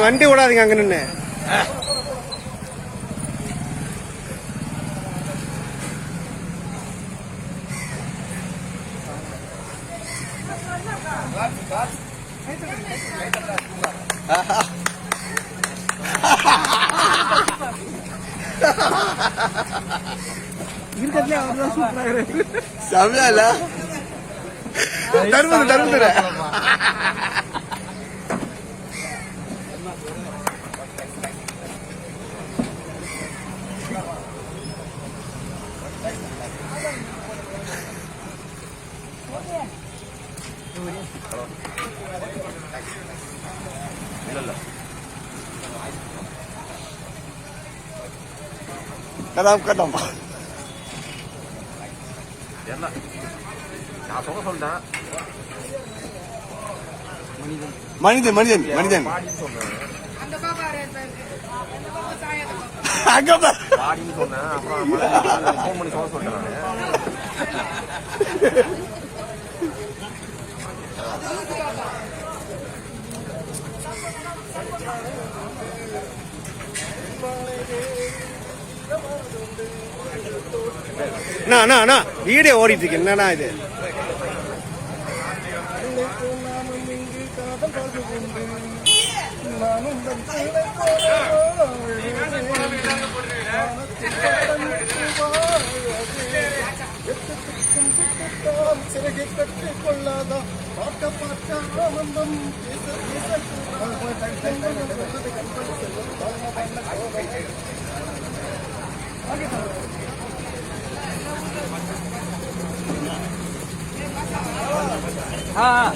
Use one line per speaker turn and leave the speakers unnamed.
வண்டி விடாதீங்க அங்க நின்று.
செம்மையா இல்ல? தருமது தருமது கதாம் கட்டம் மனிதன் மனிதன் மனிதன் அங்க சொன்னேன். அப்புறம் ஃபோன் பண்ணி சொல்ல சொல்லிட்டேன்.
வீடியோ ஓடிட்டு இருக்கு. என்னன்னா இது
சிறகை கட்டி கொள்ளாத பார்க்க பார்க்க ஆனந்தம்
ஆ